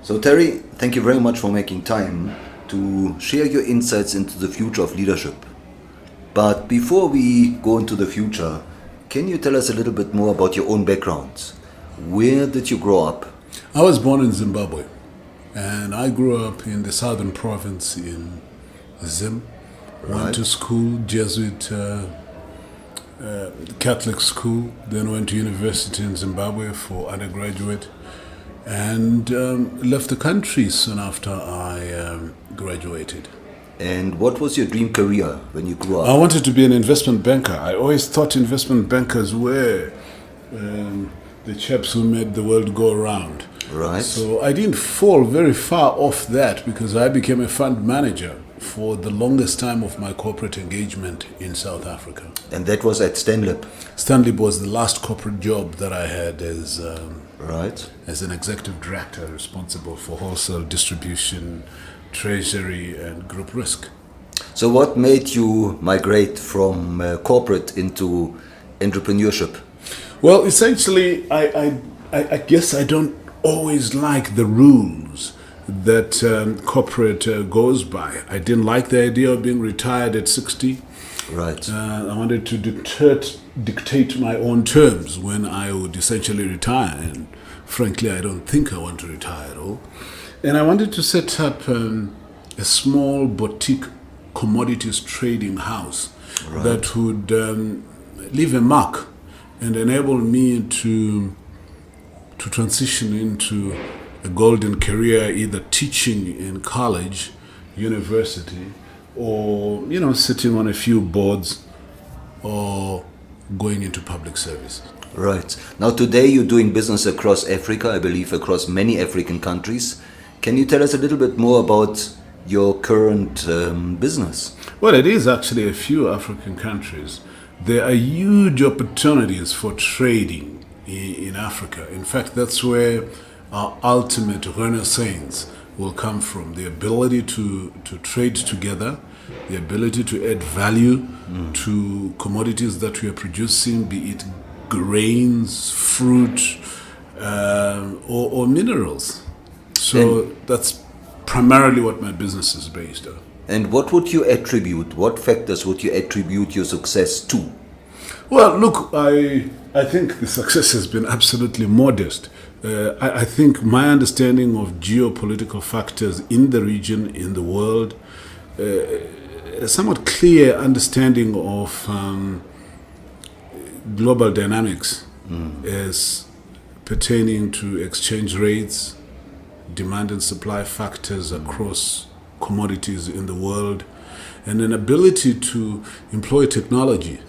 So Terry, thank you very much for making time to share your insights into the future of leadership. But before we go into the future, can you tell us a little bit more about your own background? Where did you grow up? I was born in Zimbabwe, and I grew up in the southern province in Zim. Went to school, Jesuit Catholic school, then went to university in Zimbabwe for undergraduate, and left the country soon after I graduated. And what was your dream career when you grew up? I wanted to be an investment banker. I always thought investment bankers were the chaps who made the world go around. Right. So I didn't fall very far off that because I became a fund manager for the longest time of my corporate engagement in South Africa. And that was at Stanlib? Stanlib was the last corporate job that I had as an executive director responsible for wholesale distribution, treasury, and group risk. So what made you migrate from corporate into entrepreneurship? Well, essentially, I guess I don't always like the rules that corporate goes by. I didn't like the idea of being retired at 60. Right. I wanted to dictate my own terms when I would essentially retire. And frankly, I don't think I want to retire at all. And I wanted to set up a small boutique commodities trading house that would leave a mark and enable me to transition into a golden career, either teaching in college, university, or sitting on a few boards, or going into public service. Right. Now today you're doing business across Africa, I believe across many African countries. Can you tell us a little bit more about your current business? Well, it is actually a few African countries. There are huge opportunities for trading in Africa. In fact, that's where our ultimate renaissance will come from. The ability to trade together, the ability to add value to commodities that we are producing, be it grains, fruit, or minerals. So that's primarily what my business is based on. And what factors would you attribute your success to? Well, look, I think the success has been absolutely modest. I think my understanding of geopolitical factors in the region, in the world, a somewhat clear understanding of global dynamics as pertaining to exchange rates, demand and supply factors across commodities in the world, and an ability to employ technology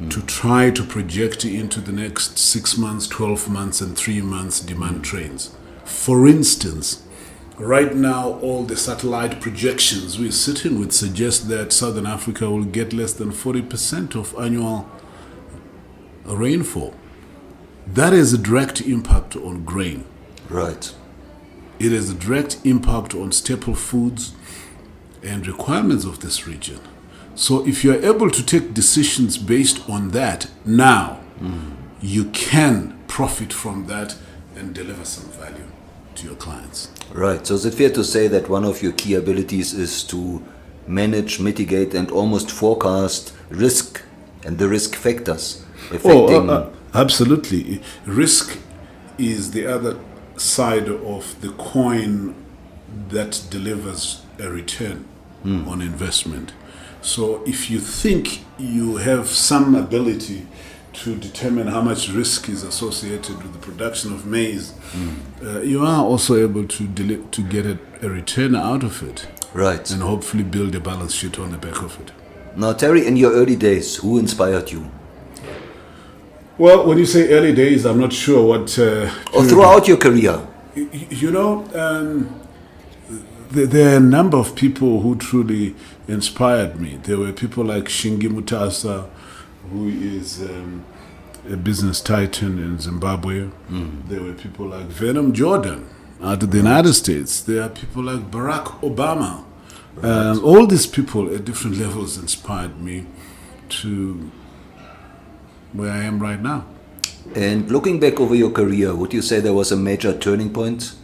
to try to project into the next 6 months, 12 months, and 3 months demand trends. For instance, right now, all the satellite projections we're sitting with suggest that Southern Africa will get less than 40% of annual rainfall. That is a direct impact on grain. Right. It has a direct impact on staple foods and requirements of this region. So if you're able to take decisions based on that now, you can profit from that and deliver some value to your clients. Right. So is it fair to say that one of your key abilities is to manage, mitigate, and almost forecast risk and the risk factors affecting... Absolutely. Risk is the other side of the coin that delivers a return on investment. So if you think you have some ability to determine how much risk is associated with the production of maize, you are also able to get a return out of it. Right. And hopefully build a balance sheet on the back of it. Now, Terry, in your early days, who inspired you? Well, when you say early days, I'm not sure what... or throughout your career? There are a number of people who truly inspired me. There were people like Shingi Mutasa, who is a business titan in Zimbabwe. There were people like Venom Jordan out of the United States. There are people like Barack Obama. All these people at different levels inspired me to where I am right now. And looking back over your career, would you say there was a major turning point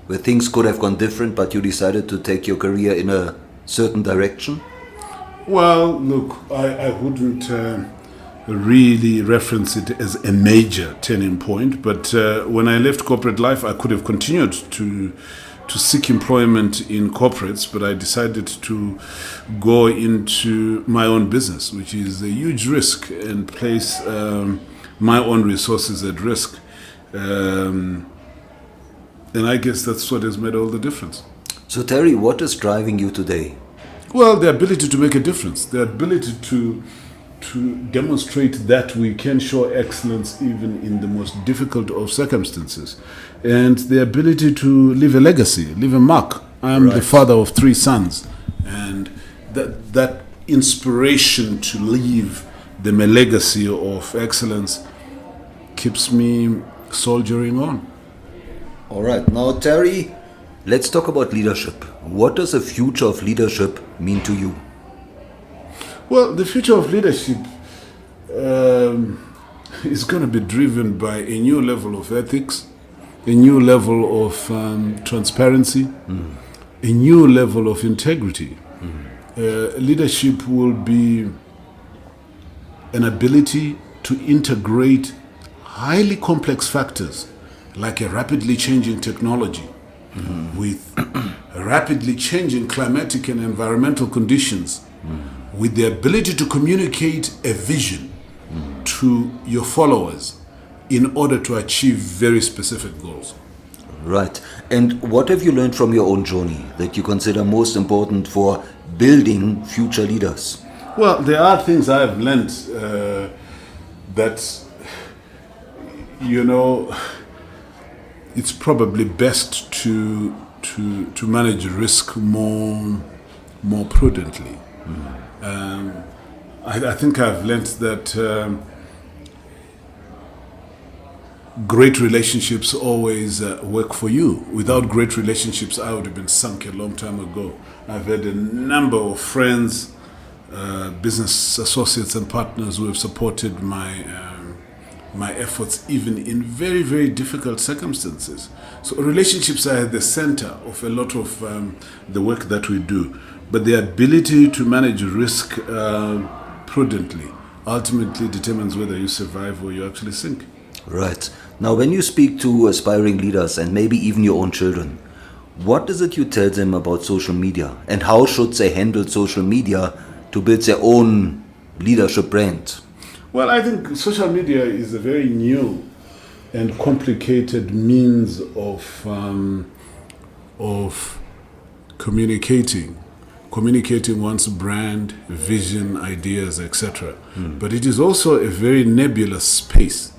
where things could have gone different, but you decided to take your career in a certain direction? Well, look, I wouldn't really reference it as a major turning point, but when I left corporate life, I could have continued to seek employment in corporates, but I decided to go into my own business, which is a huge risk, and place my own resources at risk. And I guess that's what has made all the difference. So Terry, what is driving you today? Well, the ability to make a difference, the ability to demonstrate that we can show excellence even in the most difficult of circumstances, and the ability to leave a legacy, leave a mark. I am the father of 3 sons, and that inspiration to leave them a legacy of excellence keeps me soldiering on. All right, now Terry, let's talk about leadership. What does the future of leadership mean to you? Well, the future of leadership is going to be driven by a new level of ethics, a new level of transparency, a new level of integrity. Leadership will be an ability to integrate highly complex factors like a rapidly changing technology with rapidly changing climatic and environmental conditions, with the ability to communicate a vision to your followers in order to achieve very specific goals. Right. And what have you learned from your own journey that you consider most important for building future leaders? Well, there are things I've learned that, it's probably best to manage risk more prudently. I think I've learned that great relationships always work for you. Without great relationships, I would have been sunk a long time ago. I've had a number of friends, business associates and partners who have supported my efforts even in very, very difficult circumstances. So relationships are at the center of a lot of the work that we do. But the ability to manage risk prudently ultimately determines whether you survive or you actually sink. Right. Now, when you speak to aspiring leaders and maybe even your own children, what is it you tell them about social media, and how should they handle social media to build their own leadership brand? Well, I think social media is a very new and complicated means of communicating one's brand, vision, ideas, etc. But it is also a very nebulous space,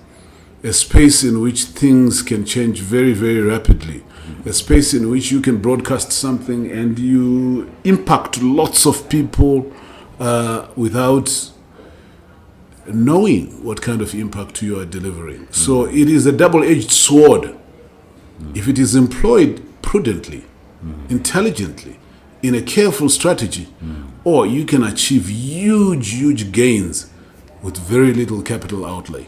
a space in which things can change very, very rapidly, a space in which you can broadcast something and you impact lots of people without knowing what kind of impact you are delivering. So it is a double-edged sword. If it is employed prudently, intelligently, in a careful strategy, or you can achieve huge gains with very little capital outlay.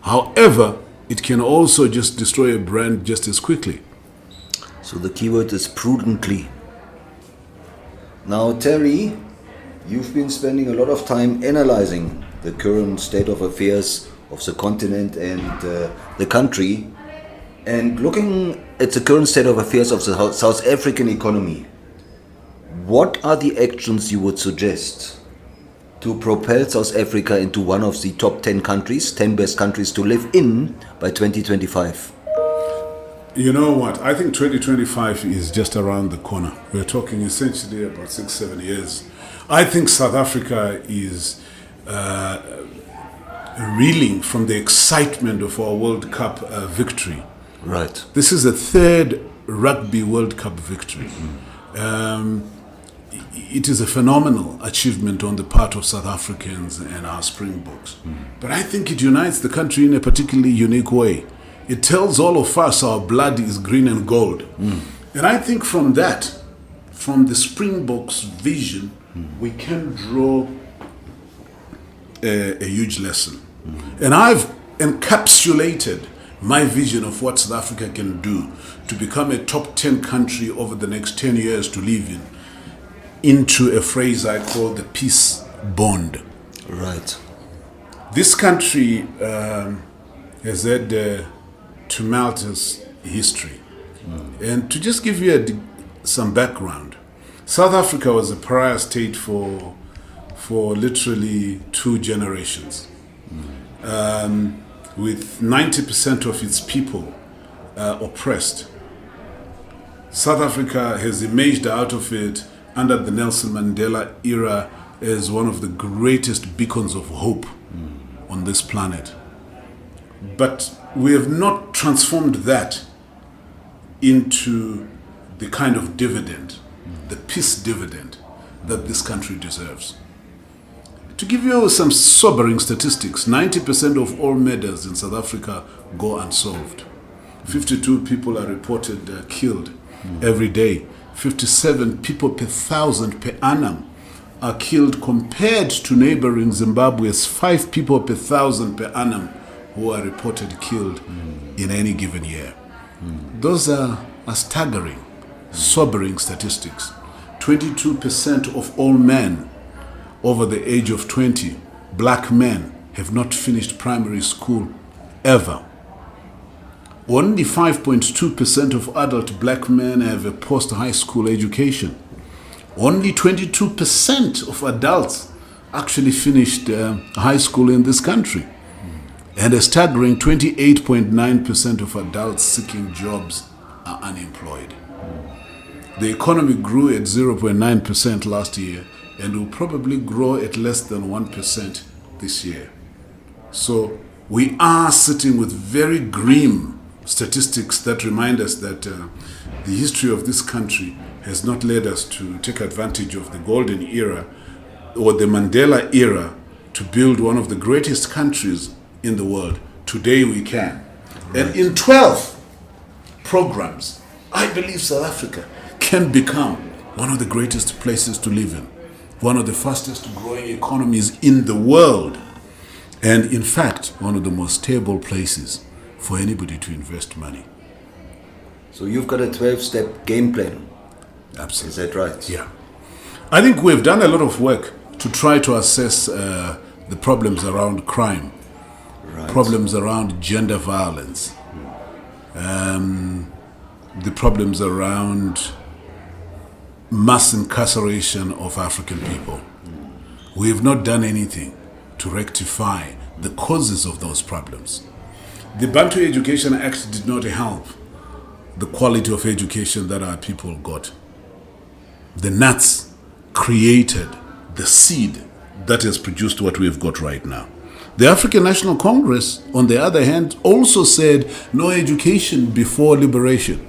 However, it can also just destroy a brand just as quickly. So the keyword is prudently. Now, Terry, you've been spending a lot of time analyzing the current state of affairs of the continent and the country, and looking at the current state of affairs of the South African economy. What are the actions you would suggest to propel South Africa into one of the top 10 countries, 10 best countries to live in by 2025? You know what? I think 2025 is just around the corner. We're talking essentially about 6-7 years. I think South Africa is reeling from the excitement of our World Cup victory. Right. This is the 3rd Rugby World Cup victory. It is a phenomenal achievement on the part of South Africans and our Springboks. But I think it unites the country in a particularly unique way. It tells all of us our blood is green and gold. And I think from that, from the Springboks' vision, we can draw a huge lesson. And I've encapsulated my vision of what South Africa can do to become a top 10 country over the next 10 years to live in, into a phrase I call the peace bond. Right. This country has had a tumultuous history. And to just give you some background, South Africa was a pariah state for literally 2 generations. With 90% of its people oppressed. South Africa has emerged out of it under the Nelson Mandela era as one of the greatest beacons of hope on this planet. But we have not transformed that into the kind of dividend, the peace dividend that this country deserves. To give you some sobering statistics, 90% of all murders in South Africa go unsolved. 52 people are reported killed every day. 57 people per thousand per annum are killed, compared to neighboring Zimbabwe's 5 people per thousand per annum who are reported killed in any given year. Those are staggering, sobering statistics. 22% of all men over the age of 20, black men, have not finished primary school ever. Only 5.2% of adult black men have a post-high school education. Only 22% of adults actually finished high school in this country. And a staggering 28.9% of adults seeking jobs are unemployed. The economy grew at 0.9% last year and will probably grow at less than 1% this year. So we are sitting with very grim statistics that remind us that the history of this country has not led us to take advantage of the golden era or the Mandela era to build one of the greatest countries in the world. Today we can. Right. And in 12 programs, I believe South Africa can become one of the greatest places to live in, one of the fastest growing economies in the world, and in fact, one of the most stable places for anybody to invest money. So you've got a 12-step game plan. Absolutely. Is that right? Yeah. I think we've done a lot of work to try to assess the problems around crime, right, problems around gender violence, the problems around mass incarceration of African people. We have not done anything to rectify the causes of those problems. The Bantu Education Act did not help the quality of education that our people got. The nuts created the seed that has produced what we have got right now. The African National Congress, on the other hand, also said no education before liberation.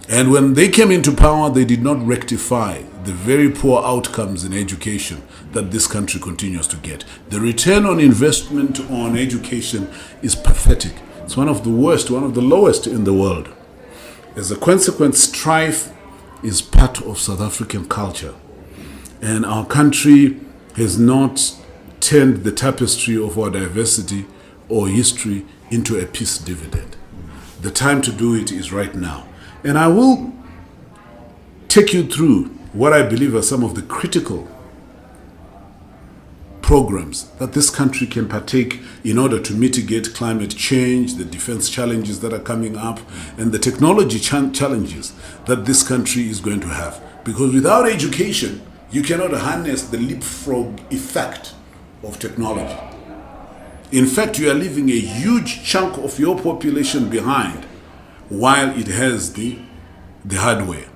And when they came into power, they did not rectify the very poor outcomes in education that this country continues to get. The return on investment on education is pathetic. It's one of the worst, one of the lowest in the world. As a consequence, strife is part of South African culture. And our country has not turned the tapestry of our diversity or history into a peace dividend. The time to do it is right now. And I will take you through what I believe are some of the critical programs that this country can partake in order to mitigate climate change, the defense challenges that are coming up, and the technology challenges that this country is going to have. Because without education, you cannot harness the leapfrog effect of technology. In fact, you are leaving a huge chunk of your population behind while it has the hardware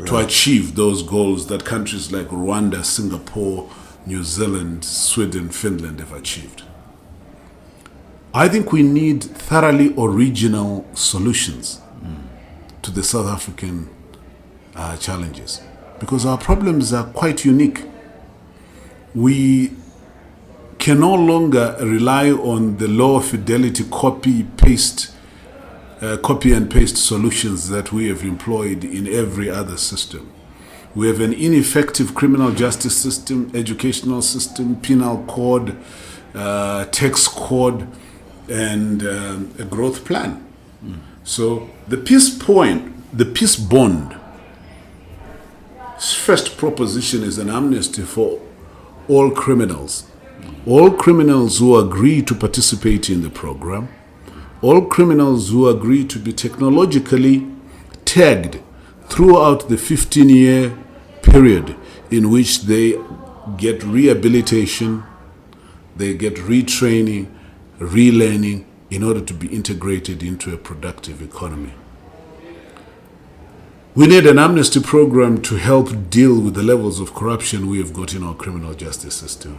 to achieve those goals that countries like Rwanda, Singapore, New Zealand, Sweden, Finland have achieved. I think we need thoroughly original solutions to the South African challenges, because our problems are quite unique. We can no longer rely on the low fidelity copy and paste solutions that we have employed in every other system. We have an ineffective criminal justice system, educational system, penal code, tax code, and a growth plan. So the peace bond, first proposition is an amnesty for all criminals. All criminals who agree to participate in the program, all criminals who agree to be technologically tagged throughout the 15-year period in which they get rehabilitation, they get retraining, relearning in order to be integrated into a productive economy. We need an amnesty program to help deal with the levels of corruption we have got in our criminal justice system.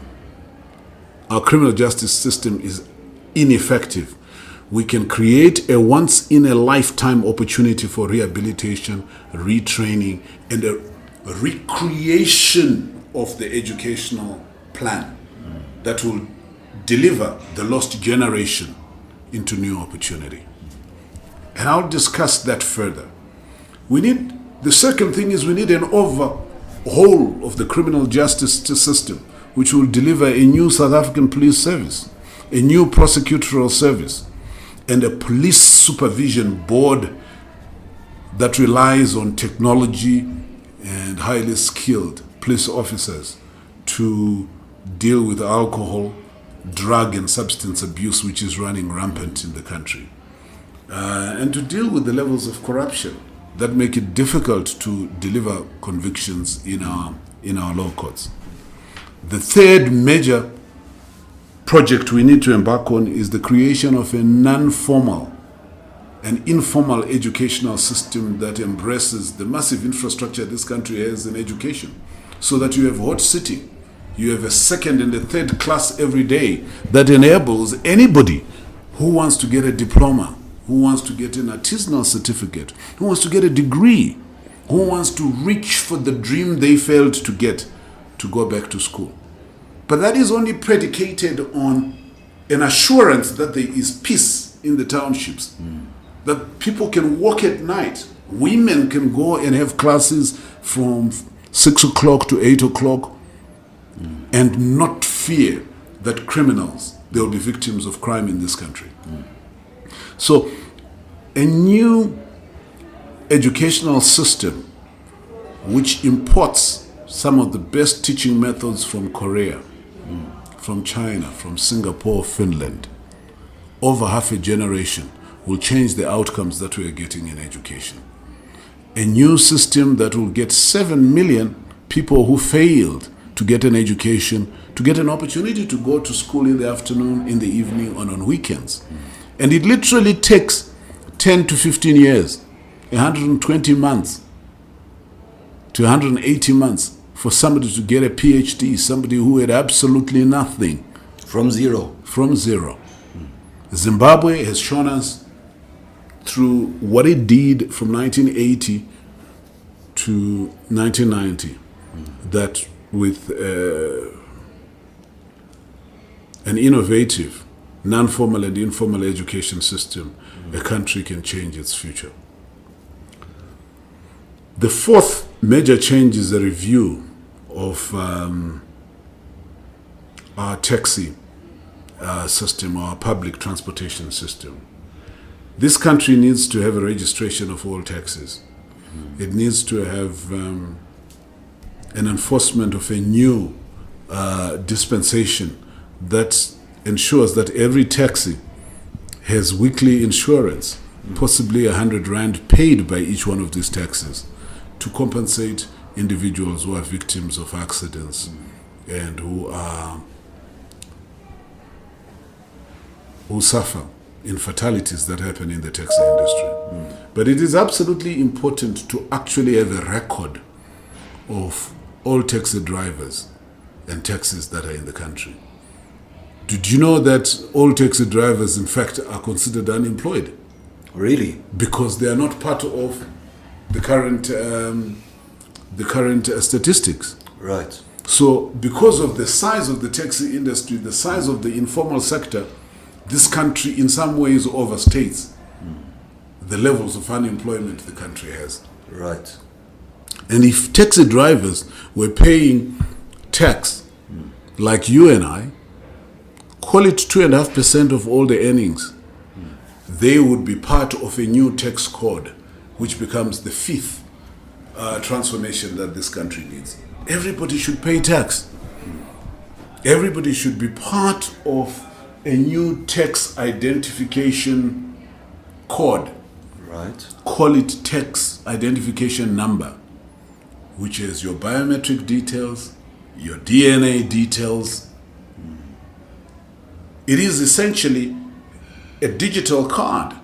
Our criminal justice system is ineffective. We can create a once-in-a-lifetime opportunity for rehabilitation, retraining, and a recreation of the educational plan that will deliver the lost generation into new opportunity. And I'll discuss that further. The second thing is we need an overhaul of the criminal justice system, which will deliver a new South African police service, a new prosecutorial service, and a police supervision board that relies on technology and highly skilled police officers to deal with alcohol, drug and substance abuse, which is running rampant in the country, and to deal with the levels of corruption that make it difficult to deliver convictions in our law courts. The third major project we need to embark on is the creation of a non-formal and informal educational system that embraces the massive infrastructure this country has in education, so that you have hot sitting, you have a second and a third class every day that enables anybody who wants to get a diploma, who wants to get an artisanal certificate, who wants to get a degree, who wants to reach for the dream they failed to get, to go back to school. But that is only predicated on an assurance that there is peace in the townships, that people can walk at night. Women can go and have classes from 6 o'clock to 8 o'clock and not fear that criminals, they will be victims of crime in this country. So a new educational system which imports some of the best teaching methods from Korea, from China, from Singapore, Finland, over half a generation will change the outcomes that we are getting in education. A new system that will get 7 million people who failed to get an education, to get an opportunity to go to school in the afternoon, in the evening, and on weekends. And it literally takes 10 to 15 years, 120 months to 180 months for somebody to get a PhD, somebody who had absolutely nothing. From zero. From zero. Zimbabwe has shown us through what it did from 1980 to 1990 that with an innovative non-formal and informal education system, a country can change its future. The fourth major change is a review of our taxi system, our public transportation system. This country needs to have a registration of all taxis. It needs to have an enforcement of a new dispensation that ensures that every taxi has weekly insurance, possibly 100 rand paid by each one of these taxis to compensate individuals who are victims of accidents and who suffer in fatalities that happen in the taxi industry. But it is absolutely important to actually have a record of all taxi drivers and taxis that are in the country. Did you know that all taxi drivers, in fact, are considered unemployed? Really? Because they are not part of the current statistics. Right. So because of the size of the taxi industry, the size of the informal sector, this country in some ways overstates the levels of unemployment the country has. Right. And if taxi drivers were paying tax like you and I, call it 2.5% of all the earnings, they would be part of a new tax code, which becomes the fifth transformation that this country needs. Everybody should pay tax. Everybody should be part of a new tax identification code. Right. Call it tax identification number, which is your biometric details, your DNA details. It is essentially a digital card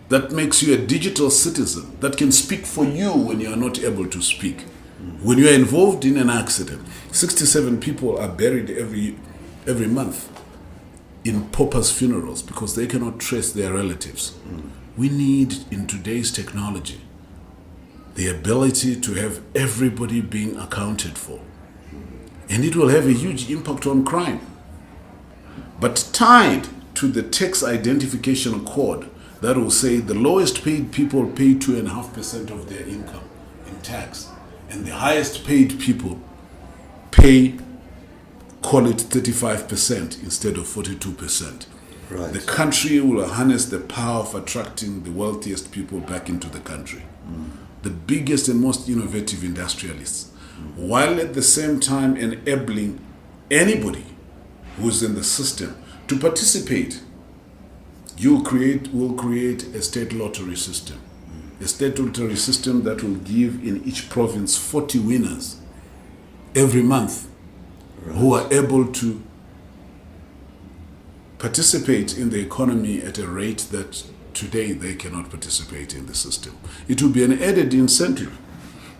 that makes you a digital citizen that can speak for you when you are not able to speak. When you are involved in an accident, 67 people are buried every month in paupers' funerals because they cannot trace their relatives. We need, in today's technology, the ability to have everybody being accounted for. And it will have a huge impact on crime. But tied to the tax identification code that will say the lowest paid people pay 2.5% of their income in tax, and the highest paid people pay, call it 35% instead of 42%. Right. The country will harness the power of attracting the wealthiest people back into the country. The biggest and most innovative industrialists, while at the same time enabling anybody who's in the system to participate. Will create a state lottery system. A state lottery system that will give in each province 40 winners every month, right, who are able to participate in the economy at a rate that today they cannot participate in the system. It will be an added incentive.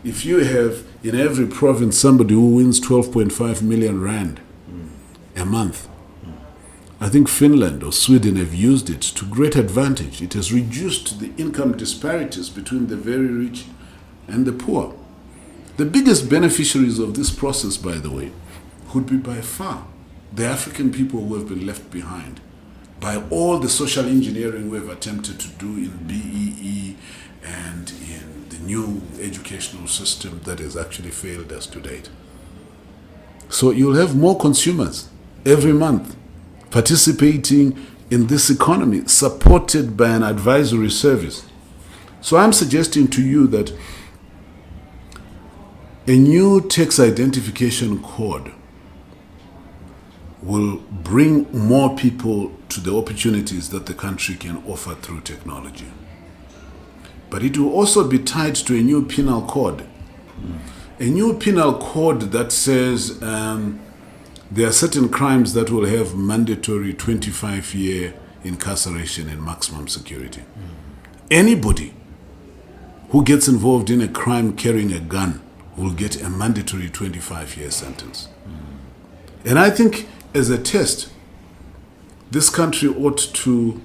If you have in every province somebody who wins 12.5 million rand a month, I think Finland or Sweden have used it to great advantage. It has reduced the income disparities between the very rich and the poor. The biggest beneficiaries of this process, by the way, would be by far the African people who have been left behind by all the social engineering we've attempted to do in BEE and in the new educational system that has actually failed us to date. So you'll have more consumers every month participating in this economy, supported by an advisory service. So I'm suggesting to you that a new tax identification code will bring more people to the opportunities that the country can offer through technology. But it will also be tied to a new penal code. A new penal code that says there are certain crimes that will have mandatory 25-year incarceration and maximum security. Anybody who gets involved in a crime carrying a gun will get a mandatory 25-year sentence. And I think as a test, this country ought to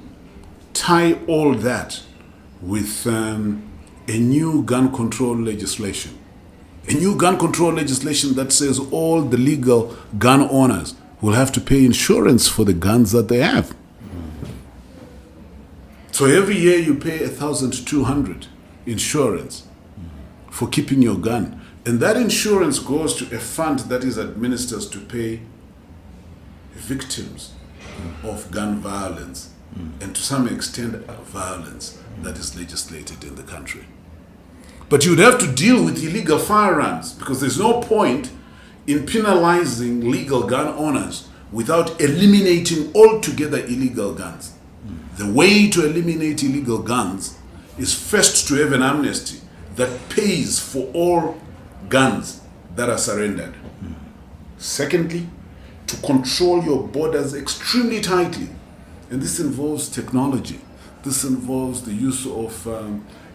tie all that with a new gun control legislation. A new gun control legislation that says all the legal gun owners will have to pay insurance for the guns that they have. So every year you pay 1,200 insurance for keeping your gun. And that insurance goes to a fund that is administered to pay victims of gun violence and to some extent violence that is legislated in the country. But you would have to deal with illegal firearms because there's no point in penalizing legal gun owners without eliminating altogether illegal guns. The way to eliminate illegal guns is first to have an amnesty that pays for all guns that are surrendered. Secondly, to control your borders extremely tightly. And this involves technology. This involves the use of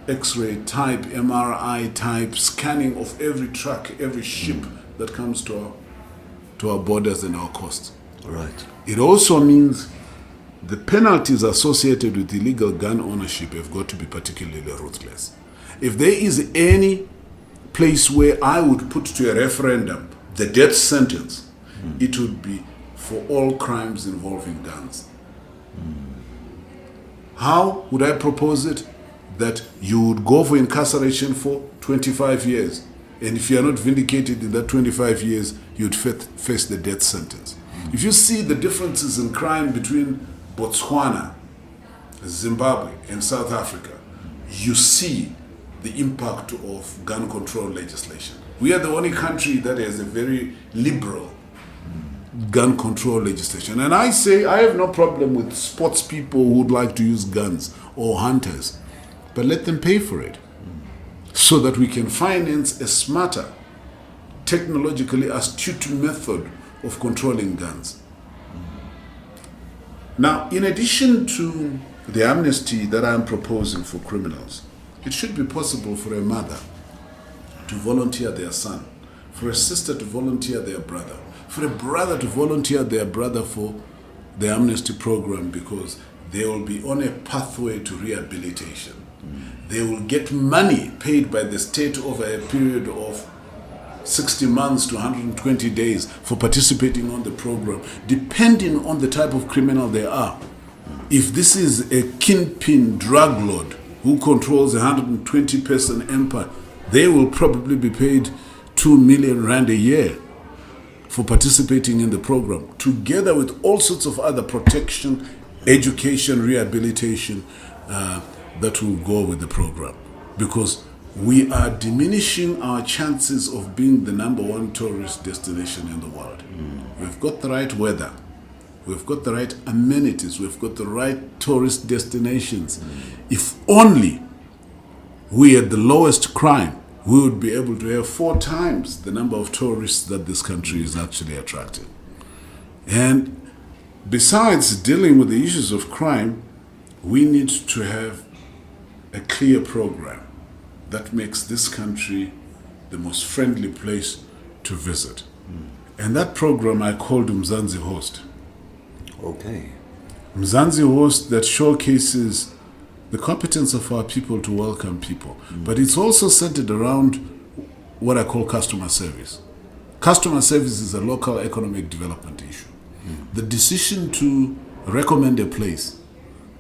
X-ray type, MRI type, scanning of every truck, every ship that comes to our borders and our coasts. Right. It also means the penalties associated with illegal gun ownership have got to be particularly ruthless. If there is any place where I would put to a referendum the death sentence, it would be for all crimes involving guns. How would I propose it? That you would go for incarceration for 25 years. And if you are not vindicated in that 25 years, you'd face the death sentence. If you see the differences in crime between Botswana, Zimbabwe, and South Africa, you see the impact of gun control legislation. We are the only country that has a very liberal gun control legislation. And I say I have no problem with sports people who would like to use guns or hunters, but let them pay for it so that we can finance a smarter, technologically astute method of controlling guns. Now, in addition to the amnesty that I'm proposing for criminals, it should be possible for a mother to volunteer their son, for a sister to volunteer their brother, for a brother to volunteer their brother for the amnesty program, because they will be on a pathway to rehabilitation. They will get money paid by the state over a period of 60 months to 120 days for participating on the program, depending on the type of criminal they are. If this is a kingpin drug lord who controls a 120-person empire, they will probably be paid 2 million rand a year for participating in the program, together with all sorts of other protection, education, rehabilitation that will go with the program. Because we are diminishing our chances of being the #1 tourist destination in the world. We've got the right weather. We've got the right amenities. We've got the right tourist destinations. If only we had the lowest crime, we would be able to have 4 times the number of tourists that this country is actually attracting. And besides dealing with the issues of crime, we need to have a clear program that makes this country the most friendly place to visit. And that program I called Mzansi Host. Okay. Mzansi Host that showcases the competence of our people to welcome people. But it's also centered around what I call customer service. Customer service is a local economic development issue. The decision to recommend a place,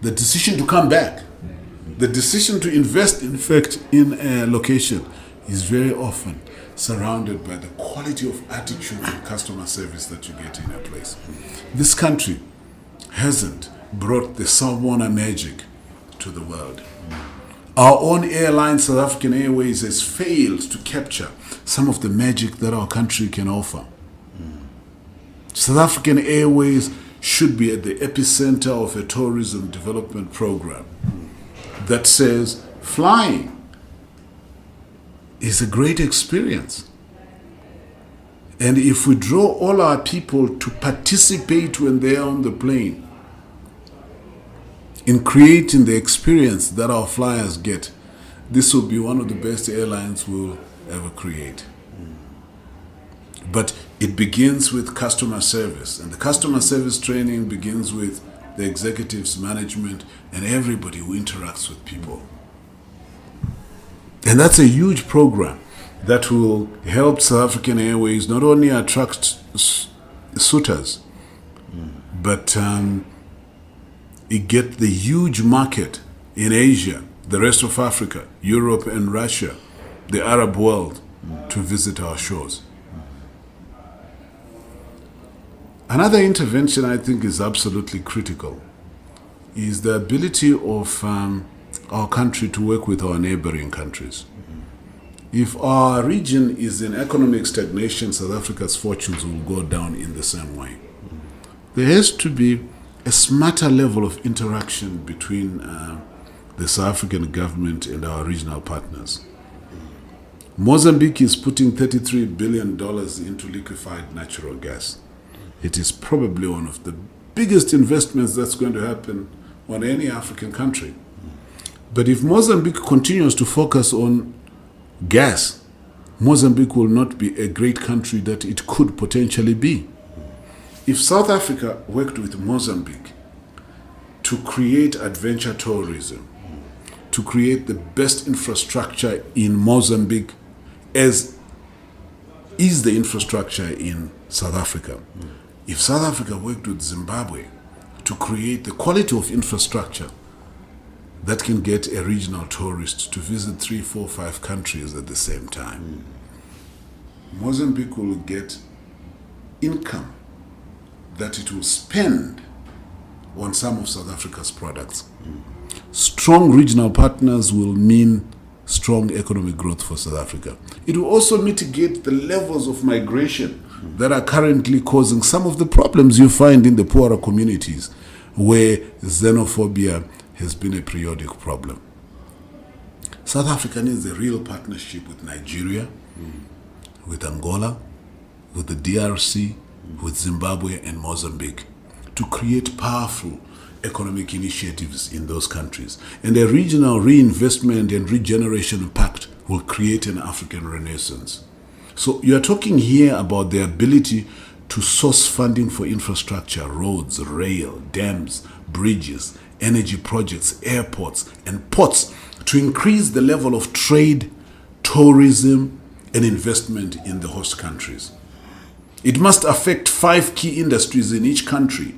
the decision to come back, the decision to invest, in fact, in a location is very often surrounded by the quality of attitude and customer service that you get in a place. This country hasn't brought the salmona magic to the world. Our own airline, South African Airways, has failed to capture some of the magic that our country can offer. South African Airways should be at the epicenter of a tourism development program that says flying is a great experience. And if we draw all our people to participate when they are on the plane in creating the experience that our flyers get, this will be one of the best airlines we'll ever create. But it begins with customer service, and the customer service training begins with the executives, management, and everybody who interacts with people. And that's a huge program that will help South African Airways not only attract suitors, but it get the huge market in Asia, the rest of Africa, Europe and Russia, the Arab world, to visit our shores. Another intervention I think is absolutely critical is the ability of our country to work with our neighboring countries. If our region is in economic stagnation, South Africa's fortunes will go down in the same way. There has to be a smarter level of interaction between the South African government and our regional partners. Mozambique is putting $33 billion into liquefied natural gas. It is probably one of the biggest investments that's going to happen on any African country. But if Mozambique continues to focus on gas, Mozambique will not be a great country that it could potentially be. If South Africa worked with Mozambique to create adventure tourism, to create the best infrastructure in Mozambique as is the infrastructure in South Africa, if South Africa worked with Zimbabwe to create the quality of infrastructure that can get a regional tourist to visit 3, 4, 5 countries at the same time, Mozambique will get income that it will spend on some of South Africa's products. Strong regional partners will mean strong economic growth for South Africa. It will also mitigate the levels of migration that are currently causing some of the problems you find in the poorer communities, where xenophobia has been a periodic problem. South Africa needs a real partnership with Nigeria, with Angola, with the DRC, with Zimbabwe and Mozambique to create powerful economic initiatives in those countries. And a regional reinvestment and regeneration pact will create an African renaissance. So you are talking here about the ability to source funding for infrastructure, roads, rail, dams, bridges, energy projects, airports, and ports to increase the level of trade, tourism, and investment in the host countries. It must affect 5 key industries in each country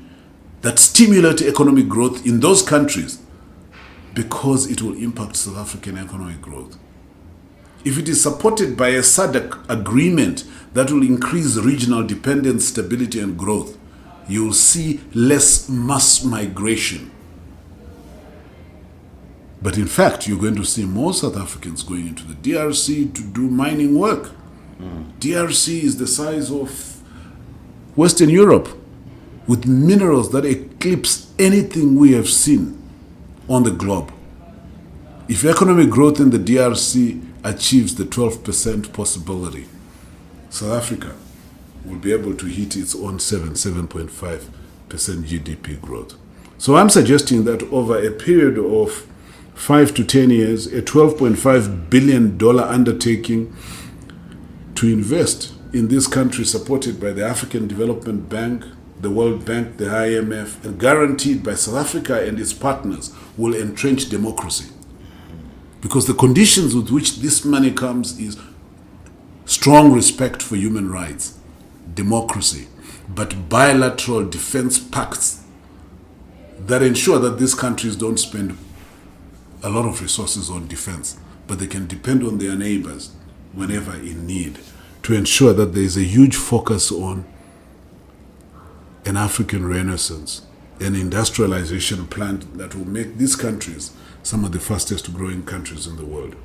that stimulate economic growth in those countries, because it will impact South African economic growth. If it is supported by a SADC agreement that will increase regional dependence, stability, and growth, you will see less mass migration. But in fact, you're going to see more South Africans going into the DRC to do mining work. DRC is the size of Western Europe, with minerals that eclipse anything we have seen on the globe. If economic growth in the DRC achieves the 12% possibility, South Africa will be able to hit its own 7.5% GDP growth. So I'm suggesting that over a period of 5 to 10 years, a $12.5 billion undertaking to invest in this country, supported by the African Development Bank, the World Bank, the IMF, and guaranteed by South Africa and its partners, will entrench democracy. Because the conditions with which this money comes is strong respect for human rights, democracy, but bilateral defense pacts that ensure that these countries don't spend a lot of resources on defense, but they can depend on their neighbors whenever in need, to ensure that there is a huge focus on an African renaissance, an industrialization plan that will make these countries some of the fastest growing countries in the world.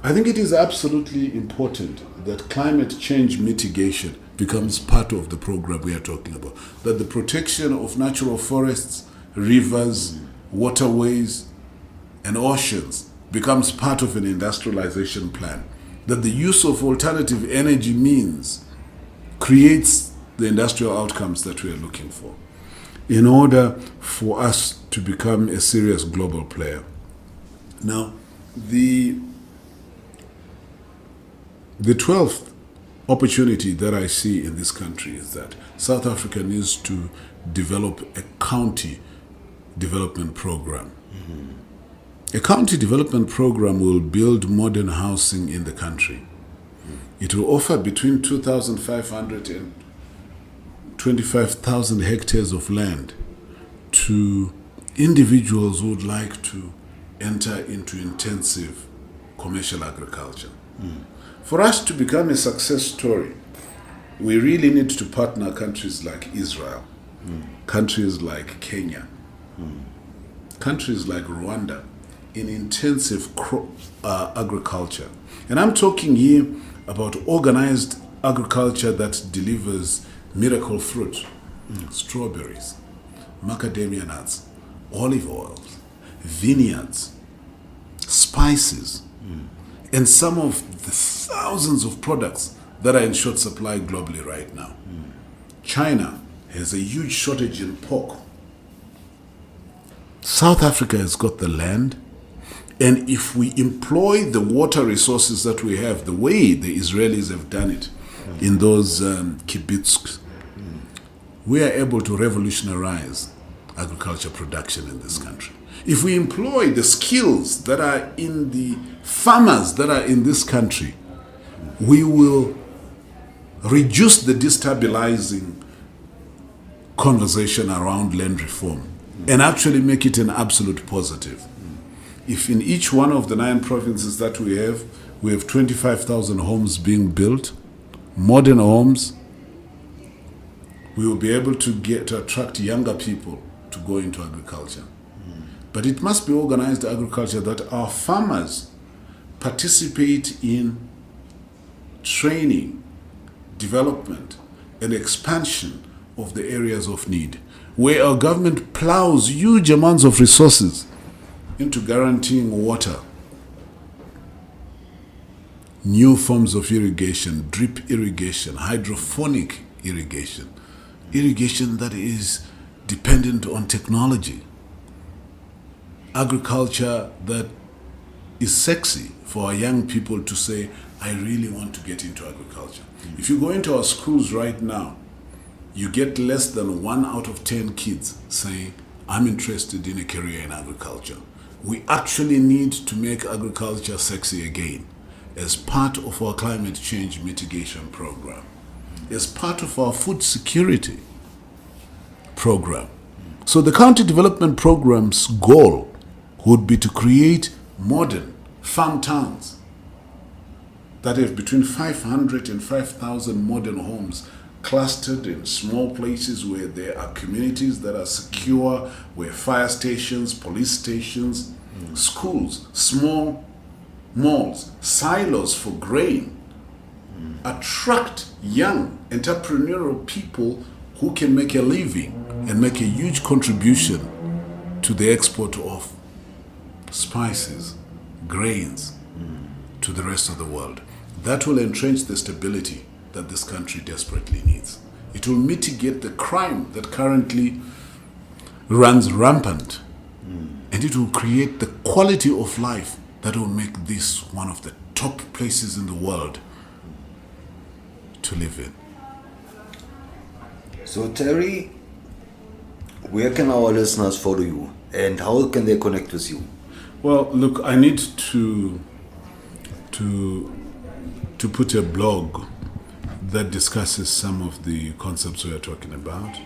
I think it is absolutely important that climate change mitigation becomes part of the program we are talking about, that the protection of natural forests, rivers, waterways, and oceans becomes part of an industrialization plan, that the use of alternative energy means creates the industrial outcomes that we are looking for in order for us to become a serious global player. Now, the 12th opportunity that I see in this country is that South Africa needs to develop a county development program. A county development program will build modern housing in the country. It will offer between 2,500 and 25,000 hectares of land to individuals who would like to enter into intensive commercial agriculture. For us to become a success story, we really need to partner countries like Israel, countries like Kenya, countries like Rwanda in intensive agriculture. And I'm talking here about organized agriculture that delivers miracle fruit, strawberries, macadamia nuts, olive oils, vineyards, spices, and some of the thousands of products that are in short supply globally right now. China has a huge shortage in pork. South Africa has got the land, and if we employ the water resources that we have, the way the Israelis have done it in those kibbutzs, we are able to revolutionize agriculture production in this country. If we employ the skills that are in the farmers that are in this country, we will reduce the destabilizing conversation around land reform and actually make it an absolute positive. If in each one of the 9 provinces that we have 25,000 homes being built, modern homes, we will be able to attract younger people to go into agriculture. But it must be organized agriculture that our farmers participate in training, development, and expansion of the areas of need, where our government plows huge amounts of resources into guaranteeing water, new forms of irrigation, drip irrigation, hydroponic irrigation, irrigation that is dependent on technology, agriculture that is sexy for our young people to say, I really want to get into agriculture. If you go into our schools right now, you get less than 1 out of 10 kids saying, I'm interested in a career in agriculture. We actually need to make agriculture sexy again as part of our climate change mitigation program, as part of our food security program. So the county development program's goal would be to create modern farm towns that have between 500 and 5,000 modern homes clustered in small places where there are communities that are secure, where fire stations, police stations, schools, small malls, silos for grain, attract young entrepreneurial people who can make a living and make a huge contribution to the export of spices, grains to the rest of the world. That will entrench the stability that this country desperately needs. It will mitigate the crime that currently runs rampant. And it will create the quality of life that will make this one of the top places in the world to live in. So Terry, where can our listeners follow you and how can they connect with you? Well, look, I need to put a blog that discusses some of the concepts we are talking about.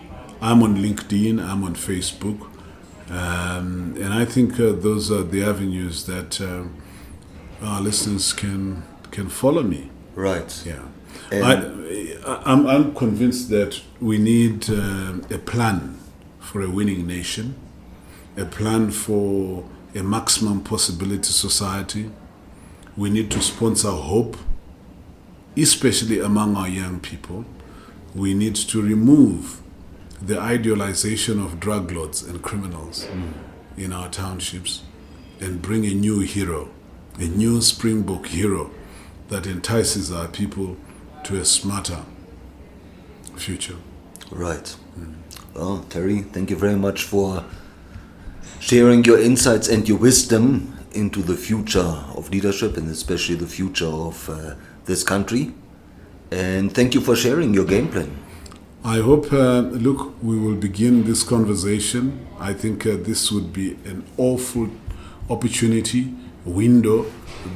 I'm on LinkedIn, I'm on Facebook, and I think those are the avenues that our listeners can follow me. Right. Yeah. And I'm convinced that we need a plan for a winning nation, a plan for a maximum possibility society. We need to sponsor hope, especially among our young people. We need to remove the idealization of drug lords and criminals in our townships and bring a new hero, a new Springbok hero that entices our people to a smarter future. Right. Well, Terry, thank you very much for sharing your insights and your wisdom into the future of leadership and especially the future of this country. And thank you for sharing your game plan. I hope, look, we will begin this conversation. I think this would be an awful opportunity, window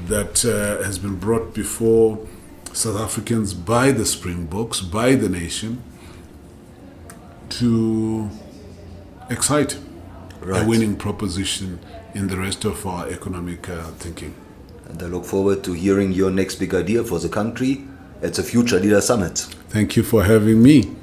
that has been brought before South Africans by the Springboks, by the nation, to excite a winning proposition in the rest of our economic thinking. And I look forward to hearing your next big idea for the country at the Future Leader Summit. Thank you for having me.